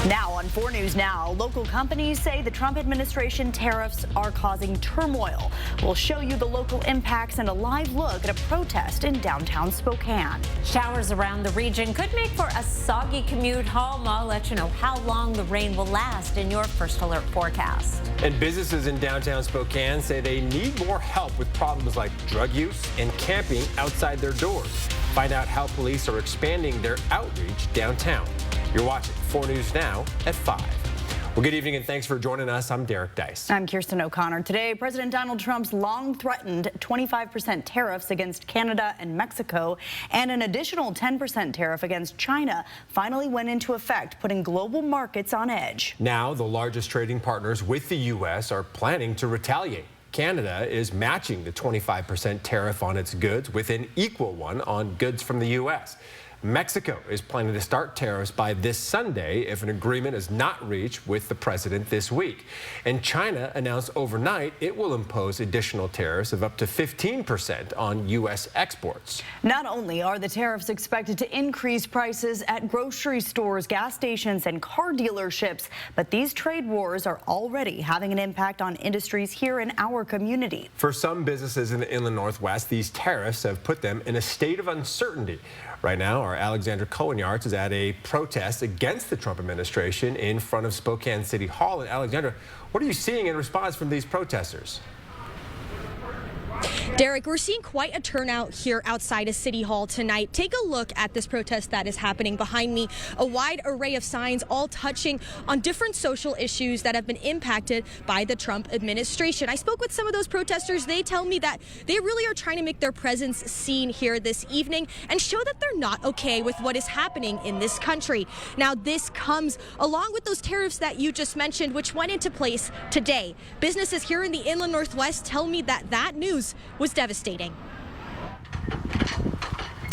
Now on 4 News Now, local companies say the Trump administration tariffs are causing turmoil. We'll show you the local impacts and a live look at a protest in downtown Spokane. Showers around the region could make for a soggy commute home. I'll let you know how long the rain will last in your First Alert forecast. And businesses in downtown Spokane say they need more help with problems like drug use and camping outside their doors. Find out how police are expanding their outreach downtown. You're watching 4 News Now at 5. Well, good evening and thanks for joining us. I'm Derek Dice. I'm Kirsten O'Connor. Today, President Donald Trump's long-threatened 25% tariffs against Canada and Mexico and an additional 10% tariff against China finally went into effect, putting global markets on edge. Now, the largest trading partners with the U.S. are planning to retaliate. Canada is matching the 25% tariff on its goods with an equal one on goods from the U.S. Mexico is planning to start tariffs by this Sunday if an agreement is not reached with the president this week. And China announced overnight it will impose additional tariffs of up to 15% on U.S. exports. Not only are the tariffs expected to increase prices at grocery stores, gas stations, and car dealerships, but these trade wars are already having an impact on industries here in our community. For some businesses in the Inland Northwest, these tariffs have put them in a state of uncertainty. Right now, our Alexandra Cohen-Yards is at a protest against the Trump administration in front of Spokane City Hall. And Alexandra, what are you seeing in response from these protesters? Derek, we're seeing quite a turnout here outside of City Hall tonight. Take a look at this protest that is happening behind me. A wide array of signs all touching on different social issues that have been impacted by the Trump administration. I spoke with some of those protesters. They tell me that they really are trying to make their presence seen here this evening and show that they're not okay with what is happening in this country. Now, this comes along with those tariffs that you just mentioned, which went into place today. Businesses here in the Inland Northwest tell me that that news was devastating.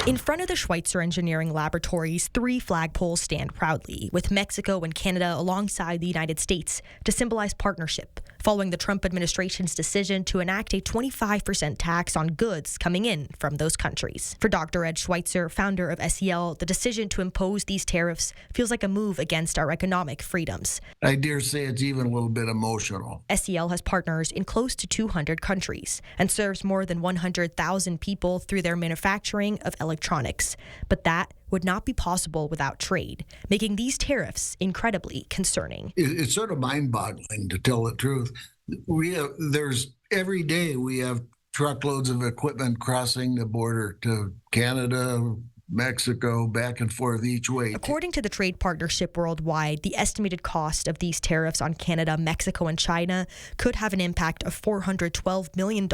In front of the Schweitzer Engineering Laboratories, 3 flagpoles stand proudly, with Mexico and Canada alongside the United States to symbolize partnership, following the Trump administration's decision to enact a 25% tax on goods coming in from those countries. For Dr. Ed Schweitzer, founder of SEL, the decision to impose these tariffs feels like a move against our economic freedoms. I dare say it's even a little bit emotional. SEL has partners in close to 200 countries and serves more than 100,000 people through their manufacturing of electronics. But that would not be possible without trade, making these tariffs incredibly concerning. It's sort of mind-boggling, to tell the truth. Every day we have truckloads of equipment crossing the border to Canada, Mexico, back and forth each way. According to the Trade Partnership Worldwide, the estimated cost of these tariffs on Canada, Mexico, and China could have an impact of $412 million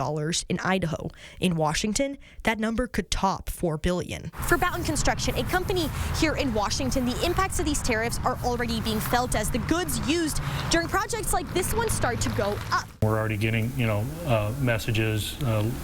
in Idaho. In Washington, that number could top $4 billion. For Boughton Construction, a company here in Washington, the impacts of these tariffs are already being felt as the goods used during projects like this one start to go up. We're already getting, messages,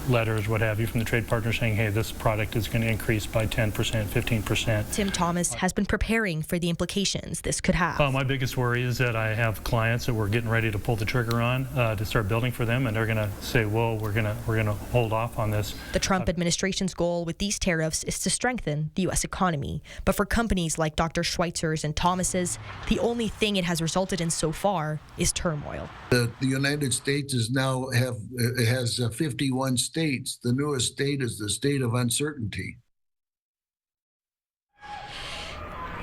letters, what have you, from the trade partners saying, hey, this product is going to increase by 10%, 15%. Tim Thomas has been preparing for the implications this could have. My biggest worry is that I have clients that we're getting ready to pull the trigger on to start building for them, and they're going to say, whoa, we're going to hold off on this. The Trump administration's goal with these tariffs is to strengthen the U.S. economy. But for companies like Dr. Schweitzer's and Thomas's, the only thing it has resulted in so far is turmoil. The United States has 51 states. The newest state is the state of uncertainty.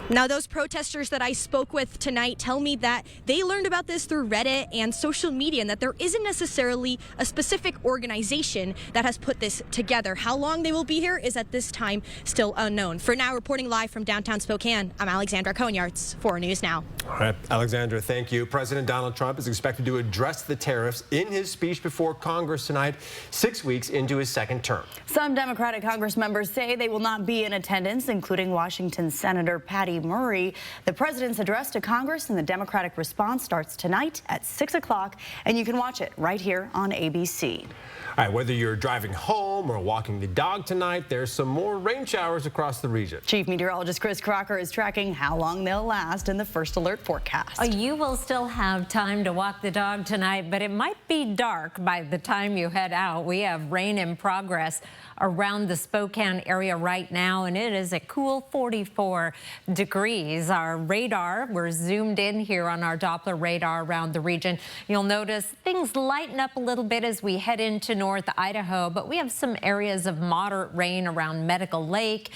Now, those protesters that I spoke with tonight tell me that they learned about this through Reddit and social media, and that there isn't necessarily a specific organization that has put this together. How long they will be here is at this time still unknown. For now, reporting live from downtown Spokane, I'm Alexandra Cohen-Yards, 4 News Now. All right, Alexandra, thank you. President Donald Trump is expected to address the tariffs in his speech before Congress tonight, 6 weeks into his second term. Some Democratic Congress members say they will not be in attendance, including Washington Senator Patty Murray. The president's address to Congress and the Democratic response starts tonight at 6 o'clock, and you can watch it right here on ABC. All right, whether you're driving home or walking the dog tonight, there's some more rain showers across the region. Chief Meteorologist Chris Crocker is tracking how long they'll last in the First Alert forecast. You will still have time to walk the dog tonight, but it might be dark by the time you head out. We have rain in progress around the Spokane area right now, and it is a cool 44 degrees. degrees. Our radar, we're zoomed in here on our Doppler radar around the region. You'll notice things lighten up a little bit as we head into North Idaho, but we have some areas of moderate rain around Medical Lake,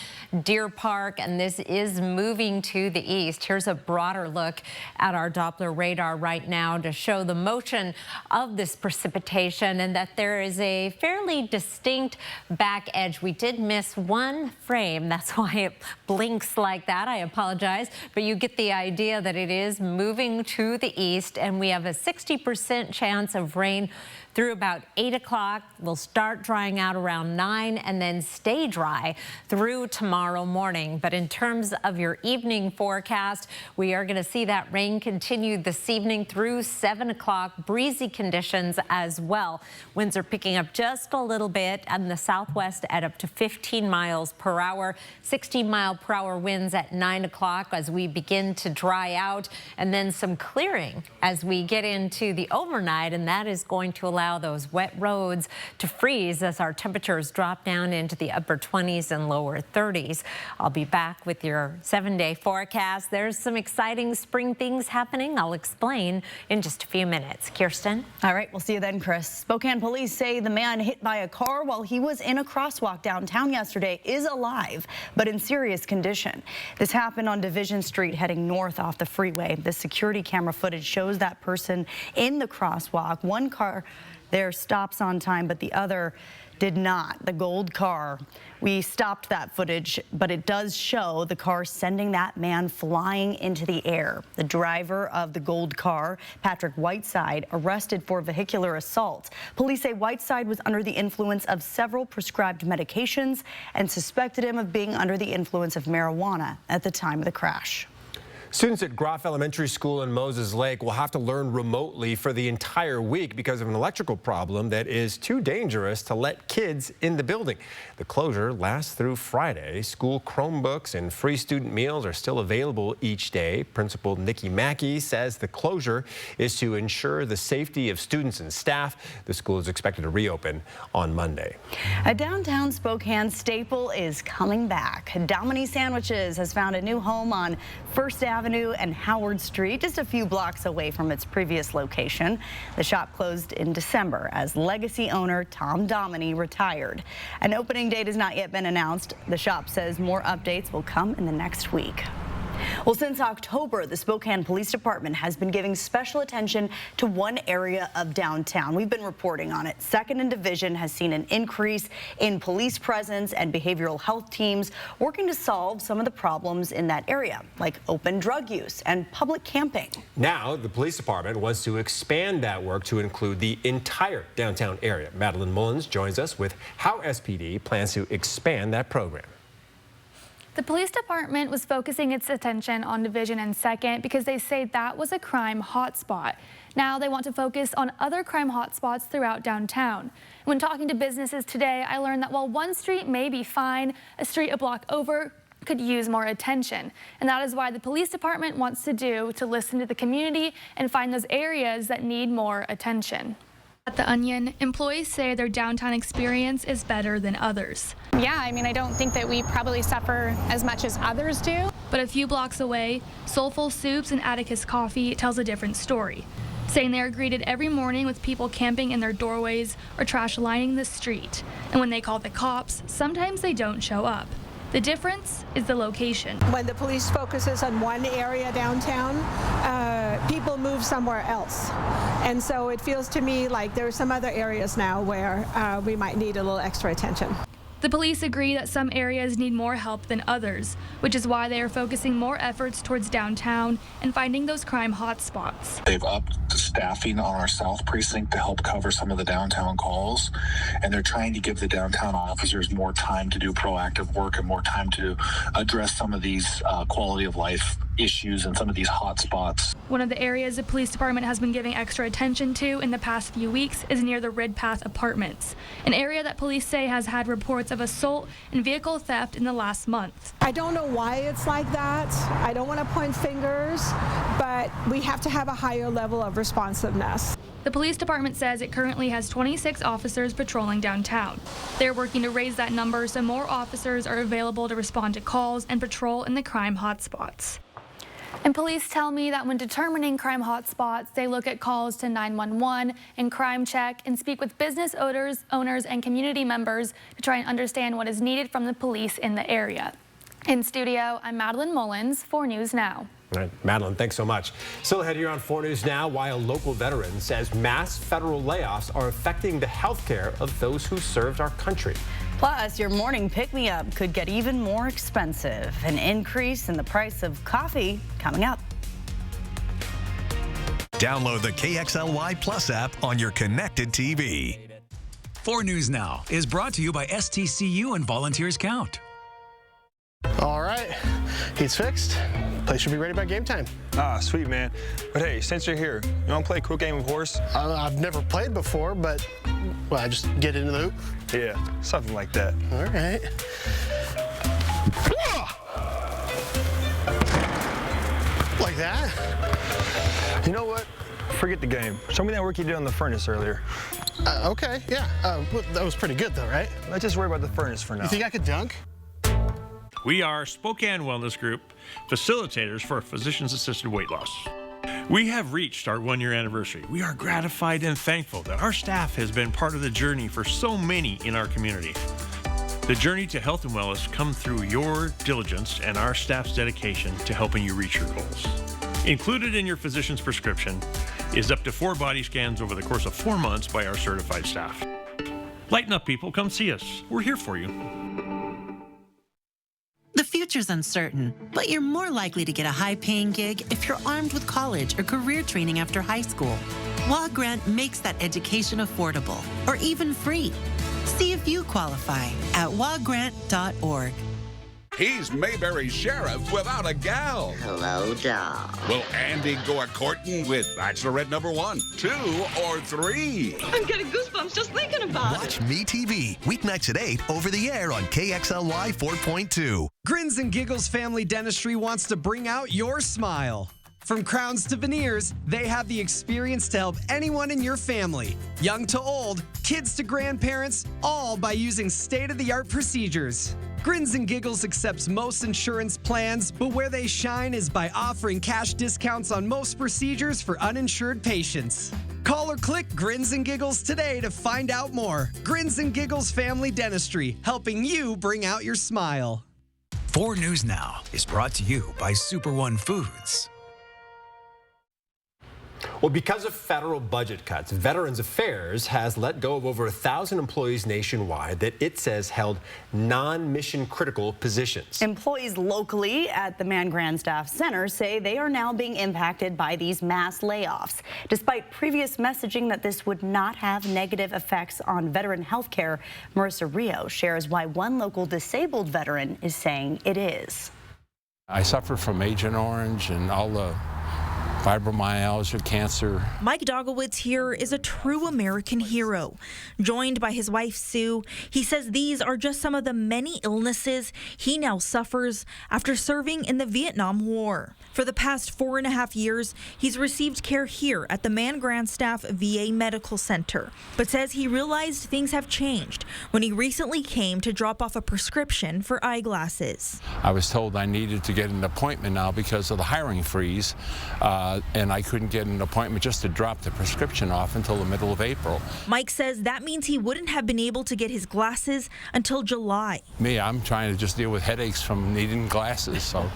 Deer Park, and this is moving to the east. Here's a broader look at our Doppler radar right now to show the motion of this precipitation and that there is a fairly distinct back edge. We did miss one frame. That's why it blinks like that. I apologize, but you get the idea that it is moving to the east, and we have a 60% chance of rain through about 8 o'clock. We'll start drying out around 9 and then stay dry through tomorrow morning. But in terms of your evening forecast, we are going to see that rain continue this evening through 7 o'clock. Breezy conditions as well. Winds are picking up just a little bit in the southwest at up to 15 miles per hour. 60-mile-per-hour winds at 9 o'clock as we begin to dry out, and then some clearing as we get into the overnight, and that is going to allow those wet roads to freeze as our temperatures drop down into the upper 20s and lower 30s. I'll be back with your 7-day forecast. There's some exciting spring things happening. I'll explain in just a few minutes. Kirsten? All right, we'll see you then, Chris. Spokane police say the man hit by a car while he was in a crosswalk downtown yesterday is alive, but in serious condition. This happened on Division Street heading north off the freeway. The security camera footage shows that person in the crosswalk. One car there stops on time, but the other did not. The gold car. We stopped that footage, but it does show the car sending that man flying into the air. The driver of the gold car, Patrick Whiteside, arrested for vehicular assault. Police say Whiteside was under the influence of several prescribed medications and suspected him of being under the influence of marijuana at the time of the crash. Students at Groff Elementary School in Moses Lake will have to learn remotely for the entire week because of an electrical problem that is too dangerous to let kids in the building. The closure lasts through Friday. School Chromebooks and free student meals are still available each day. Principal Nikki Mackey says the closure is to ensure the safety of students and staff. The school is expected to reopen on Monday. A downtown Spokane staple is coming back. Domini Sandwiches has found a new home on First Avenue and Howard Street, just a few blocks away from its previous location. The shop closed in December as legacy owner Tom Domini retired. An opening date has not yet been announced. The shop says more updates will come in the next week. Well, since October, the Spokane Police Department has been giving special attention to one area of downtown. We've been reporting on it. 2nd and Division has seen an increase in police presence and behavioral health teams working to solve some of the problems in that area, like open drug use and public camping. Now, the police department wants to expand that work to include the entire downtown area. Madeline Mullins joins us with how SPD plans to expand that program. The police department was focusing its attention on Division and 2nd because they say that was a crime hotspot. Now they want to focus on other crime hotspots throughout downtown. When talking to businesses today, I learned that while one street may be fine, a street a block over could use more attention. And that is why the police department wants to listen to the community and find those areas that need more attention. At The Onion, employees say their downtown experience is better than others. Yeah, I mean, I don't think that we probably suffer as much as others do. But a few blocks away, Soulful Soups and Atticus Coffee tells a different story, saying they are greeted every morning with people camping in their doorways or trash lining the street. And when they call the cops, sometimes they don't show up. The difference is the location. When the police focuses on one area downtown, people move somewhere else. And so it feels to me like there are some other areas now where we might need a little extra attention. The police agree that some areas need more help than others, which is why they are focusing more efforts towards downtown and finding those crime hotspots. They've upped the staffing on our South Precinct to help cover some of the downtown calls, and they're trying to give the downtown officers more time to do proactive work and more time to address some of these quality of life issues and some of these hot spots. One of the areas the police department has been giving extra attention to in the past few weeks is near the Ridpath Apartments, an area that police say has had reports of assault and vehicle theft in the last month. I don't know why it's like that. I don't want to point fingers, but we have to have a higher level of responsiveness. The police department says it currently has 26 officers patrolling downtown. They're working to raise that number so more officers are available to respond to calls and patrol in the crime hotspots. And police tell me that when determining crime hotspots, they look at calls to 911 and crime check and speak with business owners and community members to try and understand what is needed from the police in the area. In studio, I'm Madeline Mullins, 4 News Now. All right, Madeline, thanks so much. Still ahead here on 4 News Now, why a local veteran says mass federal layoffs are affecting the health care of those who served our country. Plus, your morning pick-me-up could get even more expensive. An increase in the price of coffee coming up. Download the KXLY Plus app on your connected TV. 4 News Now is brought to you by STCU and Volunteers Count. All right, he's fixed. Place should be ready by game time. Ah, sweet, man. But hey, since you're here, you want to play a quick game of horse? I've never played before, but I just get into the hoop? Yeah, something like that. All right. Like that? You know what? Forget the game. Show me that work you did on the furnace earlier. Okay, yeah. That was pretty good, though, right? Let's just worry about the furnace for now. You think I could dunk? We are Spokane Wellness Group, facilitators for physicians-assisted weight loss. We have reached our 1-year anniversary. We are gratified and thankful that our staff has been part of the journey for so many in our community. The journey to health and wellness comes through your diligence and our staff's dedication to helping you reach your goals. Included in your physician's prescription is up to 4 body scans over the course of 4 months by our certified staff. Lighten up, people. Come see us. We're here for you. The future's uncertain, but you're more likely to get a high-paying gig if you're armed with college or career training after high school. WA Grant makes that education affordable or even free. See if you qualify at wagrant.org. He's Mayberry's sheriff without a gal. Hello, doll. Will Andy go a-courting with Bachelorette number 1, 2, or 3? I'm getting goosebumps just thinking about it. Watch MeTV, weeknights at 8 over the air on KXLY 4.2. Grins and Giggles Family Dentistry wants to bring out your smile. From crowns to veneers, they have the experience to help anyone in your family, young to old, kids to grandparents, all by using state-of-the-art procedures. Grins and Giggles accepts most insurance plans, but where they shine is by offering cash discounts on most procedures for uninsured patients. Call or click Grins and Giggles today to find out more. Grins and Giggles Family Dentistry, helping you bring out your smile. 4 News Now is brought to you by Super One Foods. Well, because of federal budget cuts, Veterans Affairs has let go of over 1,000 employees nationwide that it says held non-mission critical positions. Employees locally at the Man Grandstaff Center say they are now being impacted by these mass layoffs. Despite previous messaging that this would not have negative effects on veteran health care, Marissa Rio shares why one local disabled veteran is saying it is. I suffer from Agent Orange and all the fibromyalgia, cancer. Mike Dogowitz here is a true American hero. Joined by his wife, Sue, he says these are just some of the many illnesses he now suffers after serving in the Vietnam War. For the past 4.5 years, he's received care here at the Man Grandstaff VA Medical Center, but says he realized things have changed when he recently came to drop off a prescription for eyeglasses. I was told I needed to get an appointment now because of the hiring freeze. And I couldn't get an appointment just to drop the prescription off until the middle of April. Mike says that means he wouldn't have been able to get his glasses until July. Me, I'm trying to just deal with headaches from needing glasses, so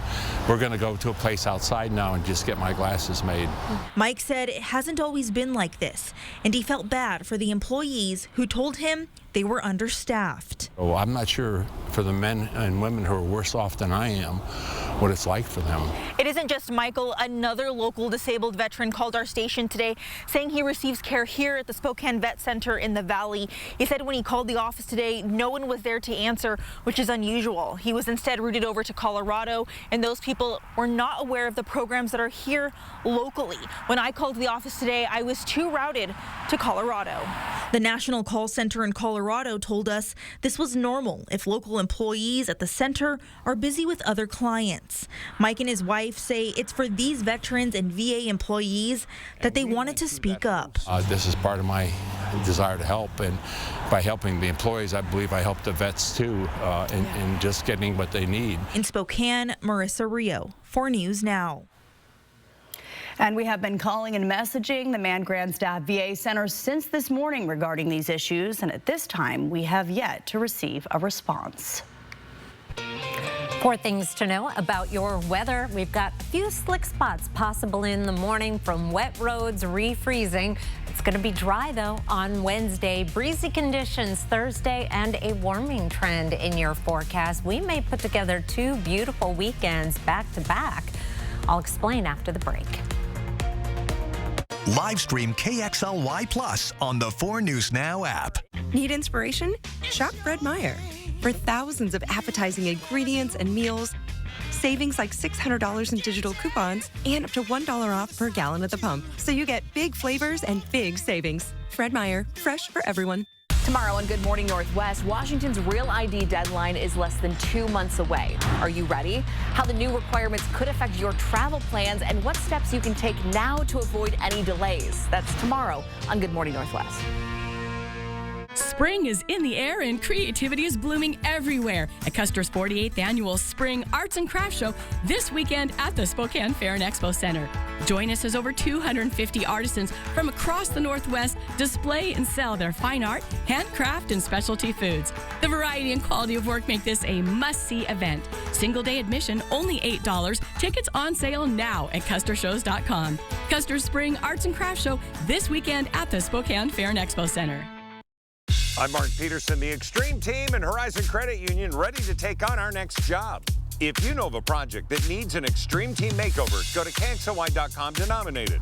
we're going to go to a place outside now and just get my glasses made. Mike said it hasn't always been like this, and he felt bad for the employees who told him they were understaffed. Oh, I'm not sure for the men and women who are worse off than I am what it's like for them. It isn't just Michael. Another local disabled veteran called our station today saying he receives care here at the Spokane Vet Center in the Valley. He said when he called the office today, no one was there to answer, which is unusual. He was instead routed over to Colorado, and those people were not aware of the programs that are here locally. When I called the office today, I was too routed to Colorado. The National Call Center in Colorado Colorado told us this was normal if local employees at the center are busy with other clients. Mike and his wife say it's for these veterans and VA employees that they wanted to speak up. This is part of my desire to help, and by helping the employees, I believe I help the vets too in just getting what they need. In Spokane, Marissa Rio, 4 News Now. And we have been calling and messaging the Man Grandstaff VA Center since this morning regarding these issues, and at this time, we have yet to receive a response. 4 things to know about your weather. We've got a few slick spots possible in the morning, from wet roads refreezing. It's going to be dry, though, on Wednesday. Breezy conditions Thursday and a warming trend in your forecast. We may put together 2 beautiful weekends back to back. I'll explain after the break. Live stream KXLY Plus on the 4 News Now app. Need inspiration? Shop Fred Meyer. For thousands of appetizing ingredients and meals, savings like $600 in digital coupons, and up to $1 off per gallon at the pump. So you get big flavors and big savings. Fred Meyer, fresh for everyone. Tomorrow on Good Morning Northwest, Washington's Real ID deadline is less than 2 months away. Are you ready? How the new requirements could affect your travel plans and what steps you can take now to avoid any delays. That's tomorrow on Good Morning Northwest. Spring is in the air and creativity is blooming everywhere at Custer's 48th Annual Spring Arts and Crafts Show this weekend at the Spokane Fair and Expo Center. Join us as over 250 artisans from across the Northwest display and sell their fine art, handcraft, and specialty foods. The variety and quality of work make this a must-see event. Single-day admission only $8. Tickets on sale now at CusterShows.com. Custer's Spring Arts and Crafts Show this weekend at the Spokane Fair and Expo Center. I'm Mark Peterson, the Extreme Team and Horizon Credit Union, ready to take on our next job. If you know of a project that needs an Extreme Team makeover, go to KXLY.com to nominate it.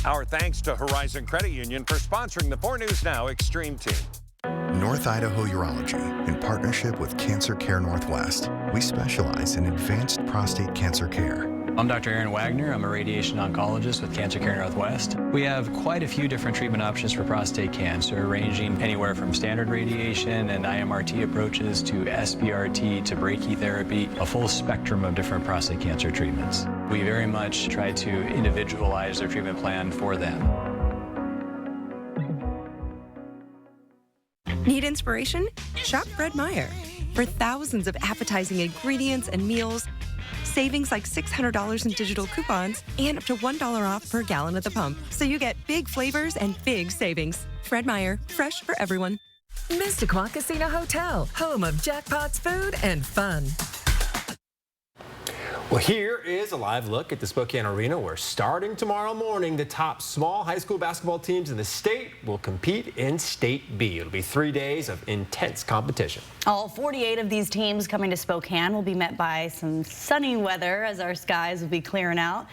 Our thanks to Horizon Credit Union for sponsoring the 4 News Now Extreme Team. North Idaho Urology, in partnership with Cancer Care Northwest, we specialize in advanced prostate cancer care. I'm Dr. Aaron Wagner. I'm a radiation oncologist with Cancer Care Northwest. We have quite a few different treatment options for prostate cancer, ranging anywhere from standard radiation and IMRT approaches to SBRT to brachytherapy, a full spectrum of different prostate cancer treatments. We very much try to individualize their treatment plan for them. Need inspiration? Shop Fred Meyer. For thousands of appetizing ingredients and meals, savings like $600 in digital coupons, and up to $1 off per gallon at the pump. So you get big flavors and big savings. Fred Meyer, fresh for everyone. Mystic Casino Hotel, home of jackpots, food, and fun. Well, here is a live look at the Spokane Arena, where starting tomorrow morning, the top small high school basketball teams in the state will compete in State B. It'll be 3 days of intense competition. All 48 of these teams coming to Spokane will be met by some sunny weather as our skies will be clearing out.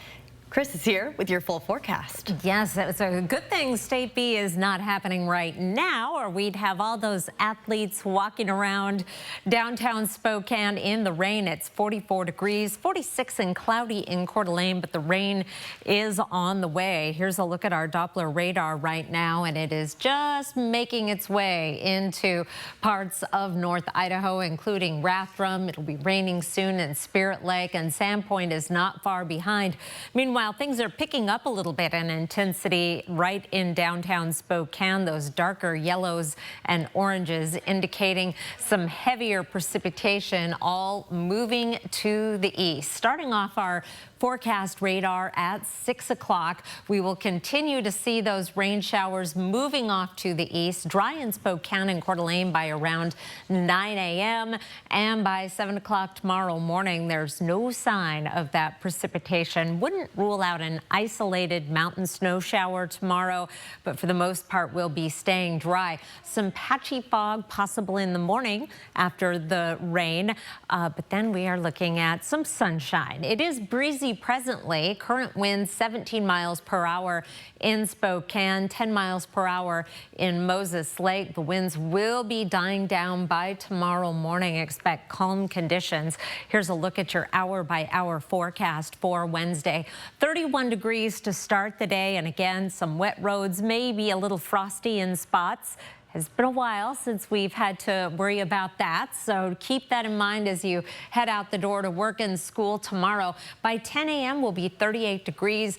Chris is here with your full forecast. Yes, it's a good thing State B is not happening right now, or we'd have all those athletes walking around downtown Spokane in the rain. It's 44 degrees, 46 and cloudy in Coeur d'Alene, but the rain is on the way. Here's a look at our Doppler radar right now, and it is just making its way into parts of North Idaho, including Rathdrum. It'll be raining soon in Spirit Lake, and Sandpoint is not far behind. Meanwhile, things are picking up a little bit in intensity right in downtown Spokane. Those darker yellows and oranges indicating some heavier precipitation, all moving to the east. Starting off our forecast radar at 6 o'clock. We will continue to see those rain showers moving off to the east, dry in Spokane and Coeur d'Alene by around 9 a.m. And by 7 o'clock tomorrow morning, there's no sign of that precipitation. Wouldn't rule out an isolated mountain snow shower tomorrow, but for the most part, we'll be staying dry. Some patchy fog possible in the morning after the rain, but then we are looking at some sunshine. It is breezy presently. Current winds 17 miles per hour in Spokane, 10 miles per hour in Moses Lake. The winds will be dying down by tomorrow morning. Expect calm conditions. Here's a look at your hour-by-hour forecast for Wednesday. 31 degrees to start the day, and again, some wet roads, maybe a little frosty in spots. It's been a while since we've had to worry about that, so keep that in mind as you head out the door to work and school tomorrow. By 10 a.m. will be 38 degrees,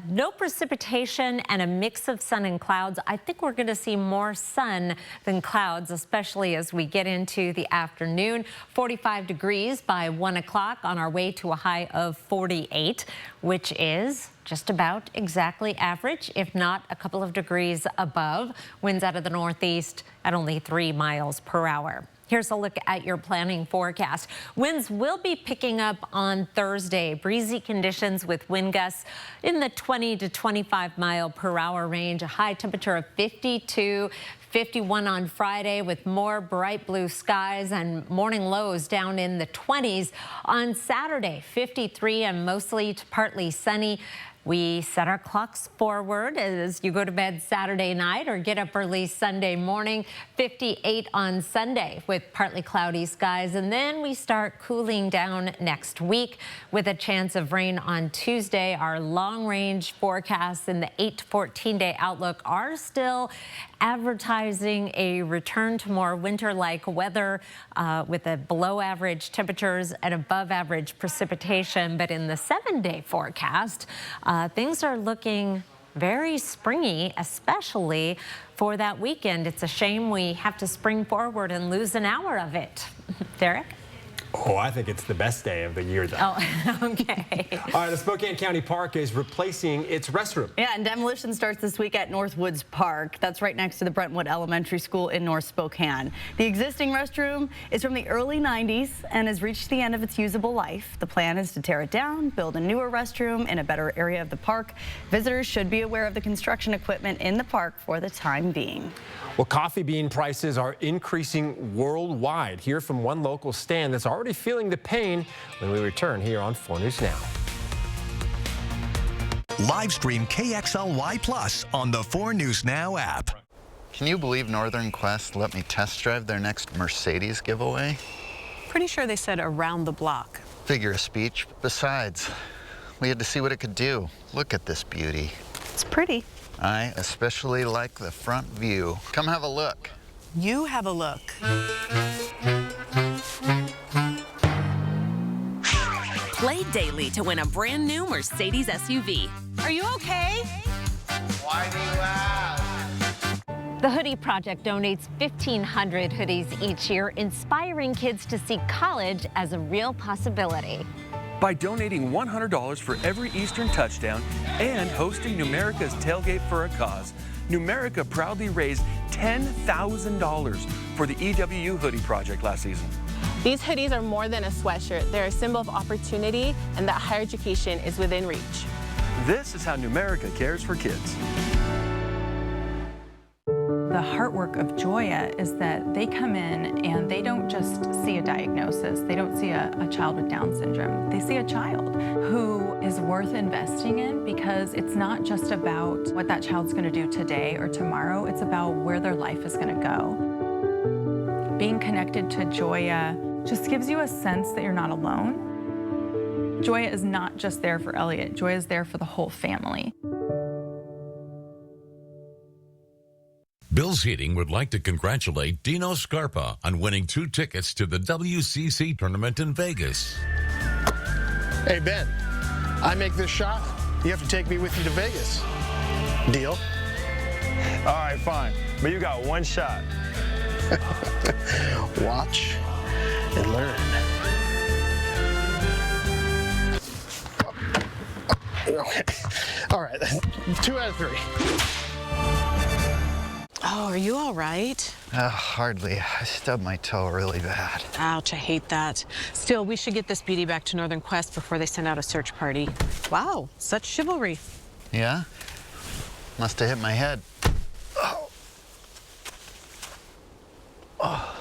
no precipitation and a mix of sun and clouds. I think we're going to see more sun than clouds, especially as we get into the afternoon. 45 degrees by 1 o'clock, on our way to a high of 48, which is just about exactly average, if not a couple of degrees above. Winds out of the northeast at only 3 miles per hour. Here's a look at your planning forecast. Winds will be picking up on Thursday. Breezy conditions with wind gusts in the 20 to 25 mile per hour range. A high temperature of 52. 51 on Friday with more bright blue skies and morning lows down in the 20s. On Saturday, 53 and mostly to partly sunny. We set our clocks forward as you go to bed Saturday night or get up early Sunday morning. 58 on Sunday with partly cloudy skies. And then we start cooling down next week with a chance of rain on Tuesday. Our long range forecasts in the 8 to 14 day outlook are still advertising a return to more winter-like weather with a below average temperatures and above average precipitation. But in the 7-day forecast, things are looking very springy, especially for that weekend. It's a shame we have to spring forward and lose an hour of it. Derek? Oh, I think it's the best day of the year, though. Oh, okay. All right, the Spokane County Park is replacing its restroom. Yeah, and demolition starts this week at Northwoods Park. That's right next to the Brentwood Elementary School in North Spokane. The existing restroom is from the early 90s and has reached the end of its usable life. The plan is to tear it down, build a newer restroom in a better area of the park. Visitors should be aware of the construction equipment in the park for the time being. Well, coffee bean prices are increasing worldwide. Hear from one local stand that's already feeling the pain when we return here on 4 News Now. Live stream KXLY Plus on the 4 News Now app. Can you believe Northern Quest let me test drive their next Mercedes giveaway? Pretty sure they said around the block. Figure of speech. Besides, we had to see what it could do. Look at this beauty. It's pretty. I especially like the front view. Come have a look. You have a look. Play daily to win a brand new Mercedes SUV. Are you okay? Why do you ask? The Hoodie Project donates 1,500 hoodies each year, inspiring kids to see college as a real possibility. By donating $100 for every Eastern touchdown and hosting Numerica's Tailgate for a Cause, Numerica proudly raised $10,000 for the EWU Hoodie Project last season. These hoodies are more than a sweatshirt. They're a symbol of opportunity and that higher education is within reach. This is how Numerica cares for kids. The heart work of Joya is that they come in and they don't just see a diagnosis. They don't see a child with Down syndrome. They see a child who is worth investing in, because it's not just about what that child's going to do today or tomorrow. It's about where their life is going to go. Being connected to Joya just gives you a sense that you're not alone. Joya is not just there for Elliot. Joya is there for the whole family. Bill's Heating would like to congratulate Dino Scarpa on winning 2 tickets to the WCC tournament in Vegas. Hey, Ben, I make this shot, you have to take me with you to Vegas. Deal? All right, fine. But you got 1 shot. Watch and learn. All right, 2 out of 3. Oh, are you all right? Hardly. I stubbed my toe really bad. Ouch, I hate that. Still, we should get this beauty back to Northern Quest before they send out a search party. Wow, such chivalry. Yeah? Must have hit my head. Oh. Oh.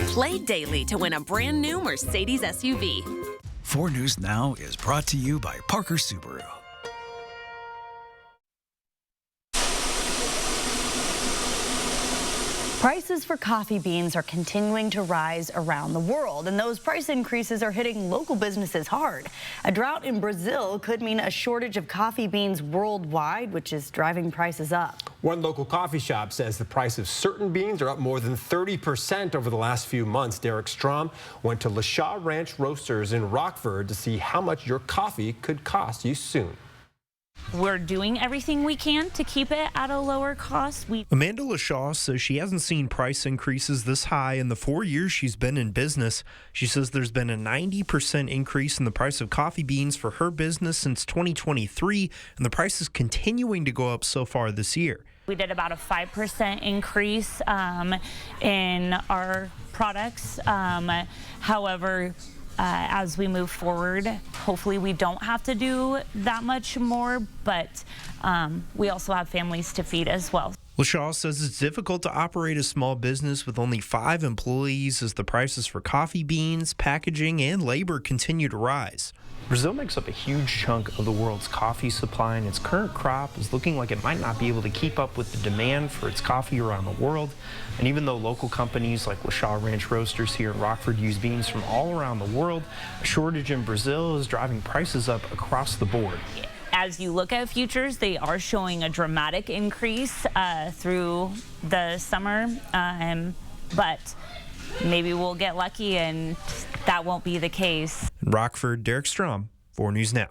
Play daily to win a brand new Mercedes SUV. 4 News Now is brought to you by Parker Subaru. Prices prices for coffee beans are continuing to rise around the world, and those price increases are hitting local businesses hard. A drought in Brazil could mean a shortage of coffee beans worldwide, which is driving prices up. One local coffee shop says the price of certain beans are up more than 30% over the last few months. Derek Strom went to LaShaw Ranch Roasters in Rockford to see how much your coffee could cost you soon. We're doing everything we can to keep it at a lower cost. Amanda LaShaw says she hasn't seen price increases this high in the 4 years she's been in business. She says there's been a 90% increase in the price of coffee beans for her business since 2023, and the price is continuing to go up so far this year. We did about a 5% increase in our products. However, as we move forward, hopefully we don't have to do that much more, but we also have families to feed as well. LaShaw says it's difficult to operate a small business with only 5 employees as the prices for coffee beans, packaging, and labor continue to rise. Brazil makes up a huge chunk of the world's coffee supply, and its current crop is looking like it might not be able to keep up with the demand for its coffee around the world. And even though local companies like LaShaw Ranch Roasters here in Rockford use beans from all around the world, a shortage in Brazil is driving prices up across the board. As you look at futures, they are showing a dramatic increase through the summer, but maybe we'll get lucky and that won't be the case. In Rockford, Derek Strom, 4 News Now.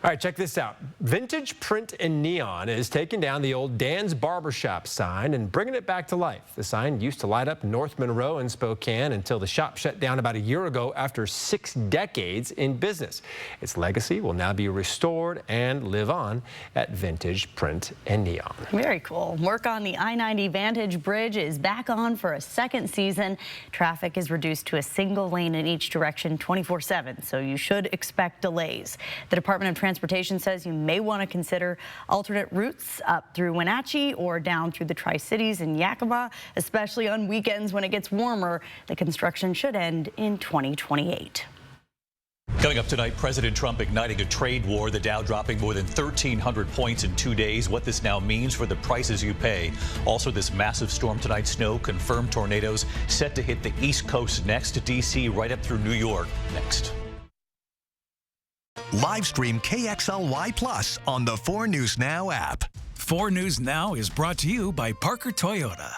All right, check this out. Vintage Print and Neon is taking down the old Dan's Barbershop sign and bringing it back to life. The sign used to light up North Monroe and Spokane until the shop shut down about a year ago after 6 decades in business. Its legacy will now be restored and live on at Vintage Print and Neon. Very cool. Work on the I-90 Vantage Bridge is back on for a second season. Traffic is reduced to a single lane in each direction 24/7, so you should expect delays. The Department of Transportation says you may want to consider alternate routes up through Wenatchee or down through the Tri-Cities and Yakima, especially on weekends when it gets warmer. The construction should end in 2028. Coming up tonight, President Trump igniting a trade war, the Dow dropping more than 1,300 points in 2 days, what this now means for the prices you pay. Also, this massive storm tonight, snow, confirmed tornadoes set to hit the East Coast next to D.C., right up through New York next. Live stream KXLY Plus on the 4 News Now app. 4 News Now is brought to you by Parker Toyota.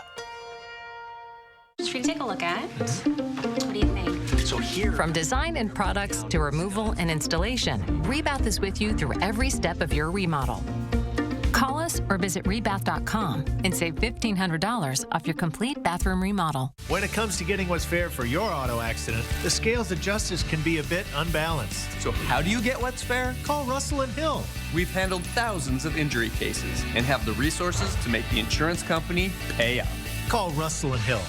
Should we take a look at? What do you think? So here, from design and products to removal and installation, Rebath is with you through every step of your remodel. Call us or visit rebath.com and save $1,500 off your complete bathroom remodel. When it comes to getting what's fair for your auto accident, the scales of justice can be a bit unbalanced. So how do you get what's fair? Call Russell and Hill. We've handled thousands of injury cases and have the resources to make the insurance company pay out. Call Russell and Hill.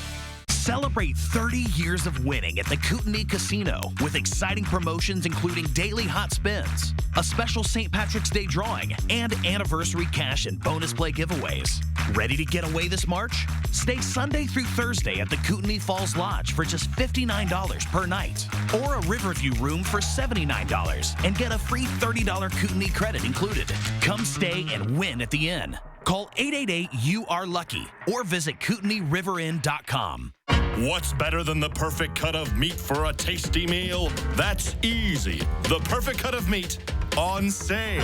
Celebrate 30 years of winning at the Kootenai Casino with exciting promotions including daily hot spins, a special St. Patrick's Day drawing, and anniversary cash and bonus play giveaways. Ready to get away this March? Stay Sunday through Thursday at the Kootenai Falls Lodge for just $59 per night, or a Riverview room for $79 and get a free $30 Kootenai credit included. Come stay and win at the inn. Call 888-YOU-ARE-LUCKY or visit KootenaiRiverInn.com. What's better than the perfect cut of meat for a tasty meal? That's easy. The perfect cut of meat on sale.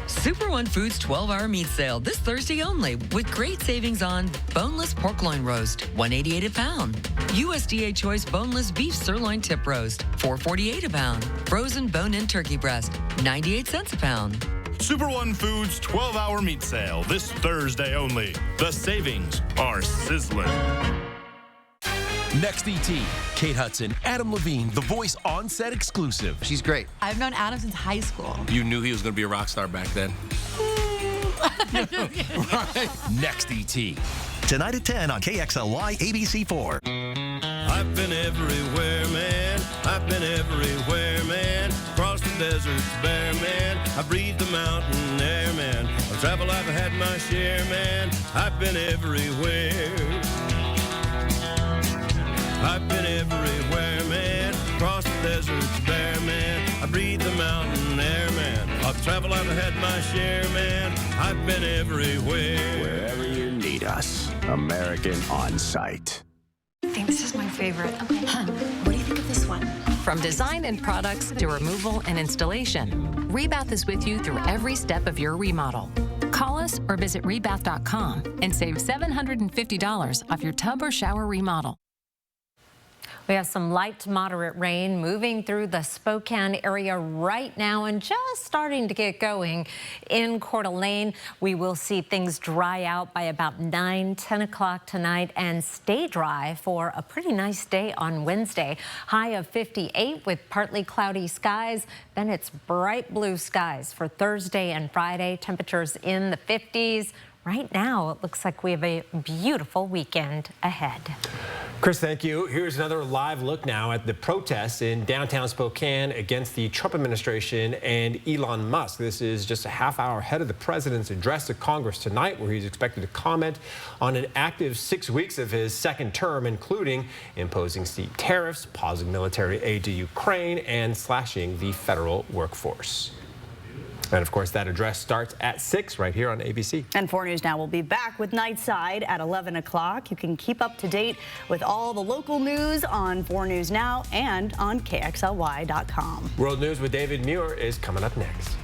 Super One Foods 12-hour meat sale this Thursday only with great savings on boneless pork loin roast, $188 a pound. USDA Choice boneless beef sirloin tip roast, $448 a pound. Frozen bone-in turkey breast, 98 cents a pound. Super One Foods 12-hour meat sale this Thursday only. The savings are sizzling. Next ET, Kate Hudson, Adam Levine, The Voice on-set exclusive. She's great. I've known Adam since high school. You knew he was going to be a rock star back then. Right. Next ET. Tonight at 10 on KXLY ABC4. I've been everywhere, man. I've been everywhere, man. Across the deserts bare, man. I breathe the mountain air, man. I've traveled, I've had my share, man. I've been everywhere. I've been everywhere, man. Across the deserts bare, man. I breathe the mountain air, man. I've traveled, I've had my share, man. I've been everywhere. Wherever you need us, American On Site. I think this is my favorite. Okay, hun, what do you think of this one? From design and products to removal and installation, Rebath is with you through every step of your remodel. Call us or visit rebath.com and save $750 off your tub or shower remodel. We have some light to moderate rain moving through the Spokane area right now and just starting to get going in Coeur d'Alene. We will see things dry out by about 10 o'clock tonight and stay dry for a pretty nice day on Wednesday. High of 58 with partly cloudy skies. Then it's bright blue skies for Thursday and Friday. Temperatures in the 50s. Right now, it looks like we have a beautiful weekend ahead. Chris, thank you. Here's another live look now at the protests in downtown Spokane against the Trump administration and Elon Musk. This is just a half hour ahead of the president's address to Congress tonight, where he's expected to comment on an active 6 weeks of his second term, including imposing steep tariffs, pausing military aid to Ukraine, and slashing the federal workforce. And of course, that address starts at 6 right here on ABC. And 4 News Now will be back with Nightside at 11 o'clock. You can keep up to date with all the local news on 4 News Now and on KXLY.com. World News with David Muir is coming up next.